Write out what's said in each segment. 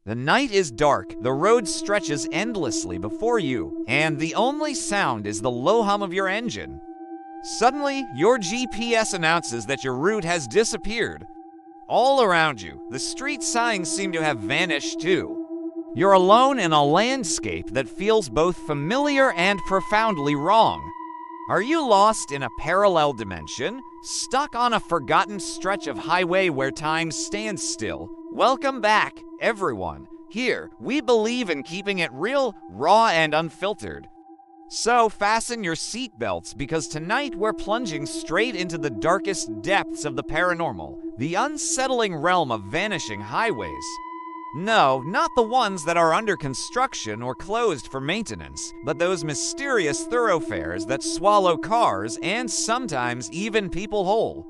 The night is dark, the road stretches endlessly before you, and the only sound is the low hum of your engine. Suddenly, your GPS announces that your route has disappeared. All around you, the street signs seem to have vanished too. You're alone in a landscape that feels both familiar and profoundly wrong. Are you lost in a parallel dimension, stuck on a forgotten stretch of highway where time stands still? Welcome back, everyone. Here, we believe in keeping it real, raw, and unfiltered. So fasten your seatbelts because tonight we're plunging straight into the darkest depths of the paranormal, the unsettling realm of vanishing highways. No, not the ones that are under construction or closed for maintenance, but those mysterious thoroughfares that swallow cars and sometimes even people whole.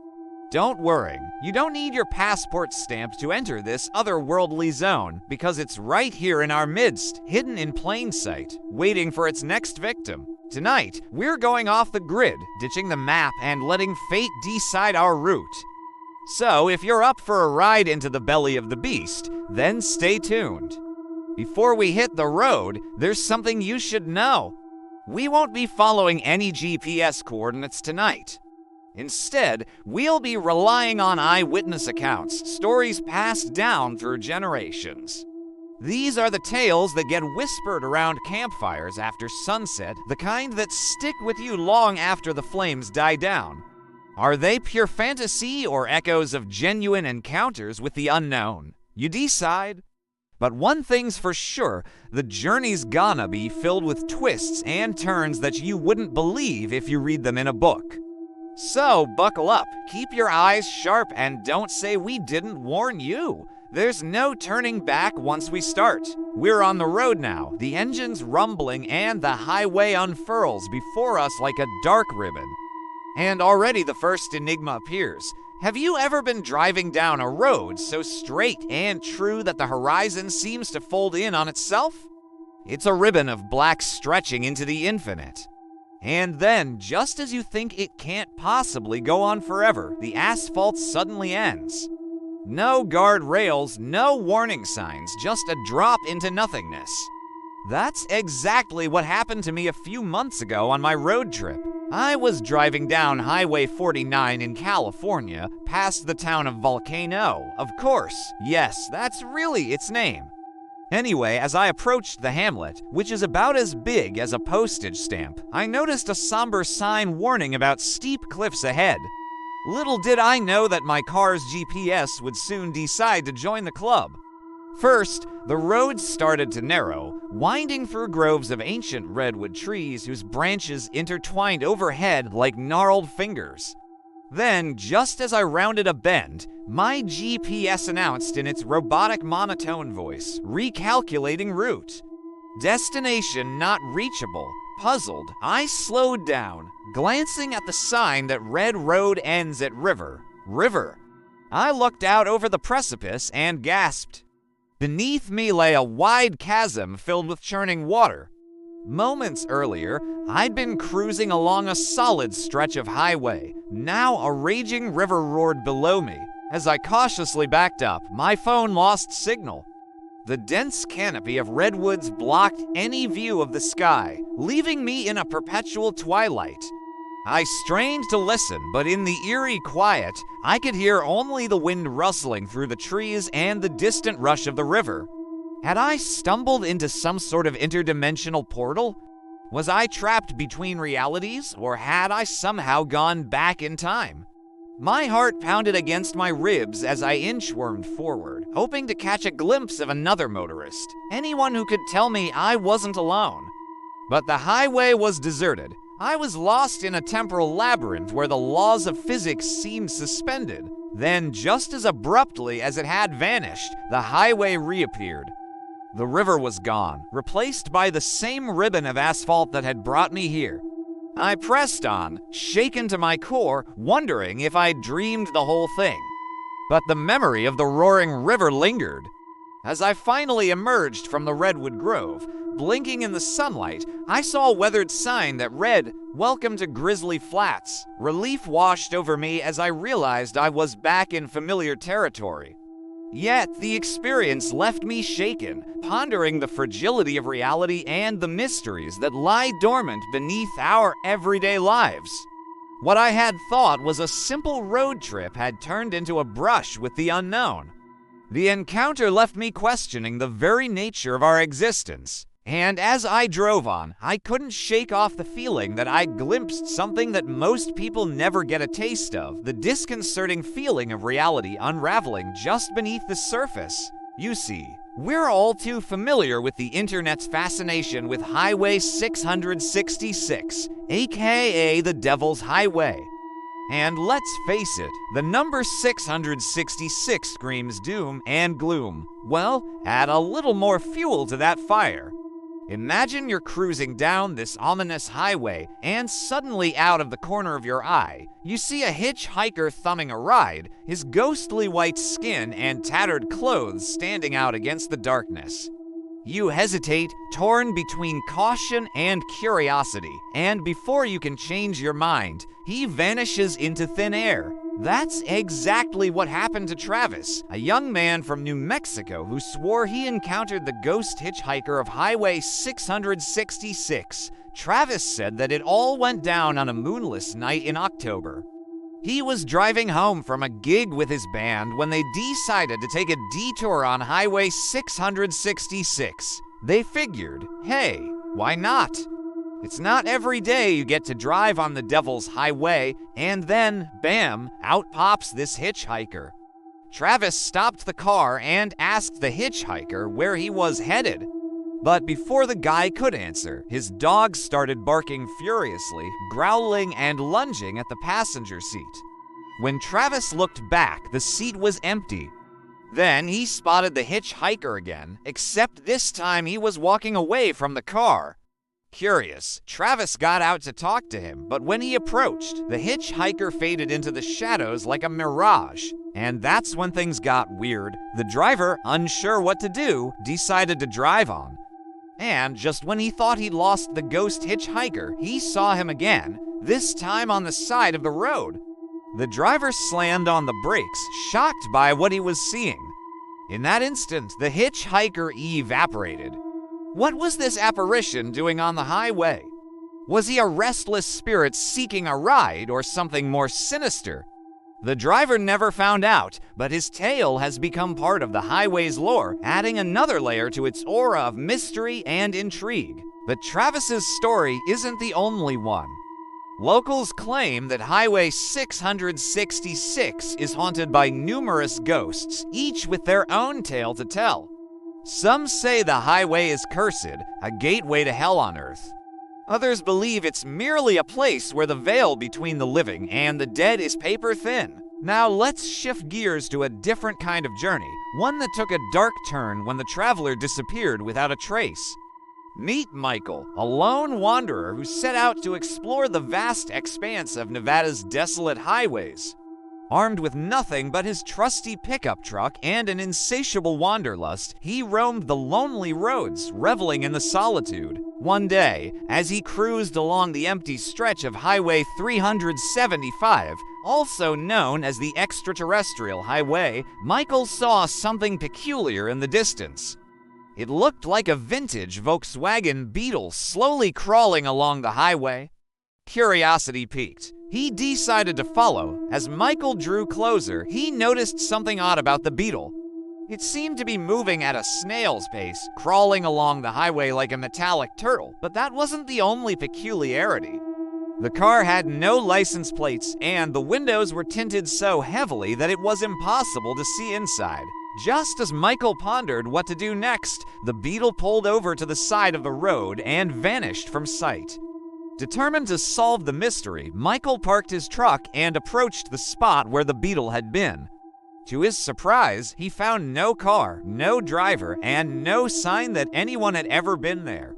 Don't worry, you don't need your passport stamp to enter this otherworldly zone because it's right here in our midst, hidden in plain sight, waiting for its next victim. Tonight, we're going off the grid, ditching the map and letting fate decide our route. So, if you're up for a ride into the belly of the beast, then stay tuned. Before we hit the road, there's something you should know. We won't be following any GPS coordinates tonight. Instead, we'll be relying on eyewitness accounts, stories passed down through generations. These are the tales that get whispered around campfires after sunset, the kind that stick with you long after the flames die down. Are they pure fantasy or echoes of genuine encounters with the unknown? You decide. But one thing's for sure, the journey's gonna be filled with twists and turns that you wouldn't believe if you read them in a book. So buckle up, keep your eyes sharp, and don't say we didn't warn you. There's no turning back once we start. We're on the road now, the engine's rumbling, and the highway unfurls before us like a dark ribbon. And already the first enigma appears. Have you ever been driving down a road so straight and true that the horizon seems to fold in on itself? It's a ribbon of black stretching into the infinite. And then, just as you think it can't possibly go on forever, the asphalt suddenly ends. No guardrails, no warning signs, just a drop into nothingness. That's exactly what happened to me a few months ago on my road trip. I was driving down Highway 49 in California, past the town of Volcano, of course. Yes, that's really its name. Anyway, as I approached the hamlet, which is about as big as a postage stamp, I noticed a somber sign warning about steep cliffs ahead. Little did I know that my car's GPS would soon decide to join the club. First, the road started to narrow, winding through groves of ancient redwood trees whose branches intertwined overhead like gnarled fingers. Then, just as I rounded a bend, my GPS announced in its robotic monotone voice, recalculating route. Destination not reachable. Puzzled, I slowed down, glancing at the sign that read road ends at river. River. I looked out over the precipice and gasped. Beneath me lay a wide chasm filled with churning water. Moments earlier, I'd been cruising along a solid stretch of highway. Now a raging river roared below me. As I cautiously backed up, my phone lost signal. The dense canopy of redwoods blocked any view of the sky, leaving me in a perpetual twilight. I strained to listen, but in the eerie quiet, I could hear only the wind rustling through the trees and the distant rush of the river. Had I stumbled into some sort of interdimensional portal? Was I trapped between realities, or had I somehow gone back in time? My heart pounded against my ribs as I inchwormed forward, hoping to catch a glimpse of another motorist, anyone who could tell me I wasn't alone. But the highway was deserted. I was lost in a temporal labyrinth where the laws of physics seemed suspended. Then, just as abruptly as it had vanished, the highway reappeared. The river was gone, replaced by the same ribbon of asphalt that had brought me here. I pressed on, shaken to my core, wondering if I'd dreamed the whole thing. But the memory of the roaring river lingered. As I finally emerged from the redwood grove, blinking in the sunlight, I saw a weathered sign that read, "Welcome to Grizzly Flats." Relief washed over me as I realized I was back in familiar territory. Yet the experience left me shaken, pondering the fragility of reality and the mysteries that lie dormant beneath our everyday lives. What I had thought was a simple road trip had turned into a brush with the unknown. The encounter left me questioning the very nature of our existence, and as I drove on, I couldn't shake off the feeling that I'd glimpsed something that most people never get a taste of, the disconcerting feeling of reality unraveling just beneath the surface. You see, we're all too familiar with the internet's fascination with Highway 666, aka the Devil's Highway. And let's face it, the number 666 screams doom and gloom. Well, add a little more fuel to that fire. Imagine you're cruising down this ominous highway, and suddenly out of the corner of your eye, you see a hitchhiker thumbing a ride, his ghostly white skin and tattered clothes standing out against the darkness. You hesitate, torn between caution and curiosity, and before you can change your mind, he vanishes into thin air. That's exactly what happened to Travis, a young man from New Mexico who swore he encountered the ghost hitchhiker of Highway 666. Travis said that it all went down on a moonless night in October. He was driving home from a gig with his band when they decided to take a detour on Highway 666. They figured, hey, why not? It's not every day you get to drive on the Devil's Highway, and then, bam, out pops this hitchhiker. Travis stopped the car and asked the hitchhiker where he was headed. But before the guy could answer, his dog started barking furiously, growling and lunging at the passenger seat. When Travis looked back, the seat was empty. Then he spotted the hitchhiker again, except this time he was walking away from the car. Curious, Travis got out to talk to him, but when he approached, the hitchhiker faded into the shadows like a mirage. And that's when things got weird. The driver, unsure what to do, decided to drive on. And just when he thought he'd lost the ghost hitchhiker, he saw him again, this time on the side of the road. The driver slammed on the brakes, shocked by what he was seeing. In that instant, the hitchhiker evaporated. What was this apparition doing on the highway? Was he a restless spirit seeking a ride or something more sinister? The driver never found out, but his tale has become part of the highway's lore, adding another layer to its aura of mystery and intrigue. But Travis's story isn't the only one. Locals claim that Highway 666 is haunted by numerous ghosts, each with their own tale to tell. Some say the highway is cursed, a gateway to hell on earth. Others believe it's merely a place where the veil between the living and the dead is paper thin. Now let's shift gears to a different kind of journey, one that took a dark turn when the traveler disappeared without a trace. Meet Michael, a lone wanderer who set out to explore the vast expanse of Nevada's desolate highways. Armed with nothing but his trusty pickup truck and an insatiable wanderlust, he roamed the lonely roads, reveling in the solitude. One day, as he cruised along the empty stretch of Highway 375, also known as the Extraterrestrial Highway, Michael saw something peculiar in the distance. It looked like a vintage Volkswagen Beetle slowly crawling along the highway. Curiosity piqued. He decided to follow. As Michael drew closer, he noticed something odd about the Beetle. It seemed to be moving at a snail's pace, crawling along the highway like a metallic turtle, but that wasn't the only peculiarity. The car had no license plates, and the windows were tinted so heavily that it was impossible to see inside. Just as Michael pondered what to do next, the Beetle pulled over to the side of the road and vanished from sight. Determined to solve the mystery, Michael parked his truck and approached the spot where the Beetle had been. To his surprise, he found no car, no driver, and no sign that anyone had ever been there.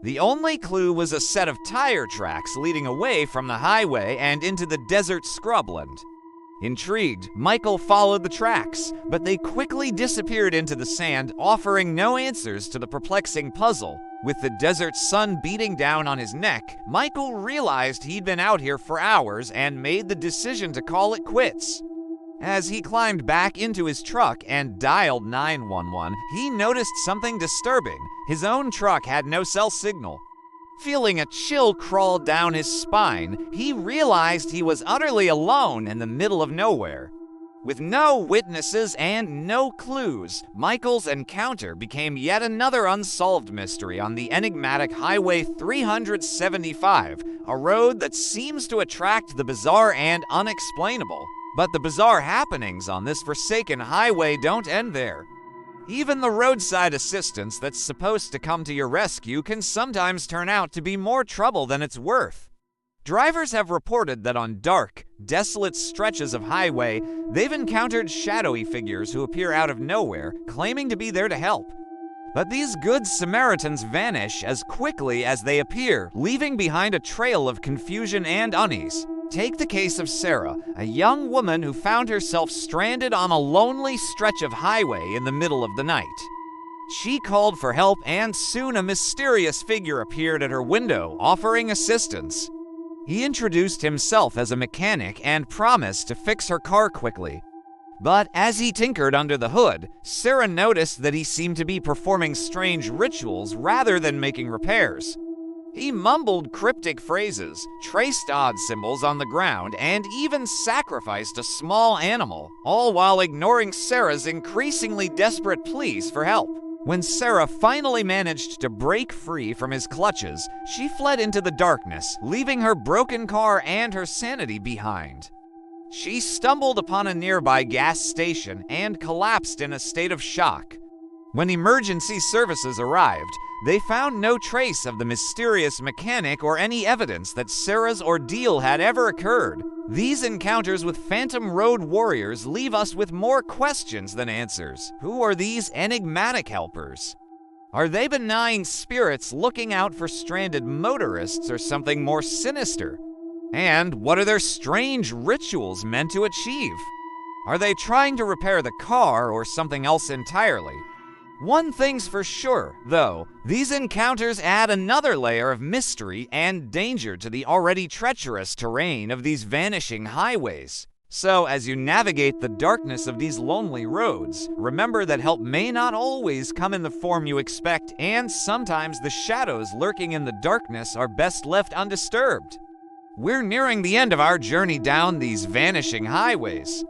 The only clue was a set of tire tracks leading away from the highway and into the desert scrubland. Intrigued, Michael followed the tracks, but they quickly disappeared into the sand, offering no answers to the perplexing puzzle. With the desert sun beating down on his neck, Michael realized he'd been out here for hours and made the decision to call it quits. As he climbed back into his truck and dialed 911, he noticed something disturbing. His own truck had no cell signal. Feeling a chill crawl down his spine, he realized he was utterly alone in the middle of nowhere. With no witnesses and no clues, Michael's encounter became yet another unsolved mystery on the enigmatic Highway 375, a road that seems to attract the bizarre and unexplainable. But the bizarre happenings on this forsaken highway don't end there. Even the roadside assistance that's supposed to come to your rescue can sometimes turn out to be more trouble than it's worth. Drivers have reported that on dark, desolate stretches of highway, they've encountered shadowy figures who appear out of nowhere, claiming to be there to help. But these good Samaritans vanish as quickly as they appear, leaving behind a trail of confusion and unease. Take the case of Sarah, a young woman who found herself stranded on a lonely stretch of highway in the middle of the night. She called for help, and soon a mysterious figure appeared at her window, offering assistance. He introduced himself as a mechanic and promised to fix her car quickly. But as he tinkered under the hood, Sarah noticed that he seemed to be performing strange rituals rather than making repairs. He mumbled cryptic phrases, traced odd symbols on the ground, and even sacrificed a small animal, all while ignoring Sarah's increasingly desperate pleas for help. When Sarah finally managed to break free from his clutches, she fled into the darkness, leaving her broken car and her sanity behind. She stumbled upon a nearby gas station and collapsed in a state of shock. When emergency services arrived, they found no trace of the mysterious mechanic or any evidence that Sarah's ordeal had ever occurred. These encounters with phantom road warriors leave us with more questions than answers. Who are these enigmatic helpers? Are they benign spirits looking out for stranded motorists or something more sinister? And what are their strange rituals meant to achieve? Are they trying to repair the car or something else entirely? One thing's for sure, though, these encounters add another layer of mystery and danger to the already treacherous terrain of these vanishing highways. So, as you navigate the darkness of these lonely roads, remember that help may not always come in the form you expect, and sometimes the shadows lurking in the darkness are best left undisturbed. We're nearing the end of our journey down these vanishing highways.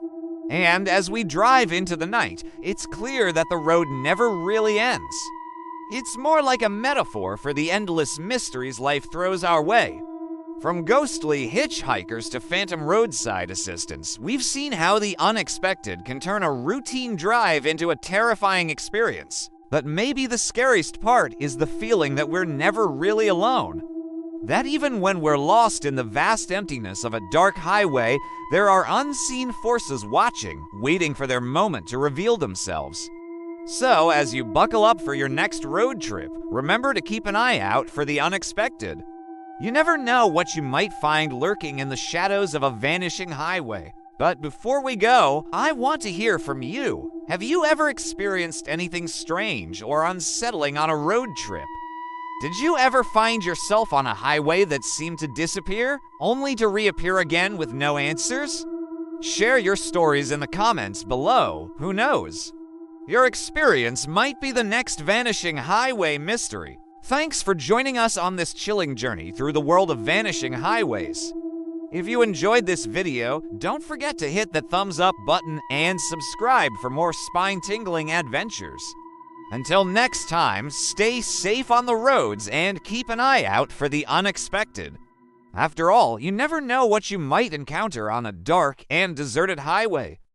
And as we drive into the night, it's clear that the road never really ends. It's more like a metaphor for the endless mysteries life throws our way. From ghostly hitchhikers to phantom roadside assistants, we've seen how the unexpected can turn a routine drive into a terrifying experience. But maybe the scariest part is the feeling that we're never really alone. That even when we're lost in the vast emptiness of a dark highway, there are unseen forces watching, waiting for their moment to reveal themselves. So, as you buckle up for your next road trip, remember to keep an eye out for the unexpected. You never know what you might find lurking in the shadows of a vanishing highway. But before we go, I want to hear from you. Have you ever experienced anything strange or unsettling on a road trip? Did you ever find yourself on a highway that seemed to disappear, only to reappear again with no answers? Share your stories in the comments below. Who knows? Your experience might be the next vanishing highway mystery. Thanks for joining us on this chilling journey through the world of vanishing highways. If you enjoyed this video, don't forget to hit the thumbs up button and subscribe for more spine-tingling adventures. Until next time, stay safe on the roads and keep an eye out for the unexpected. After all, you never know what you might encounter on a dark and deserted highway.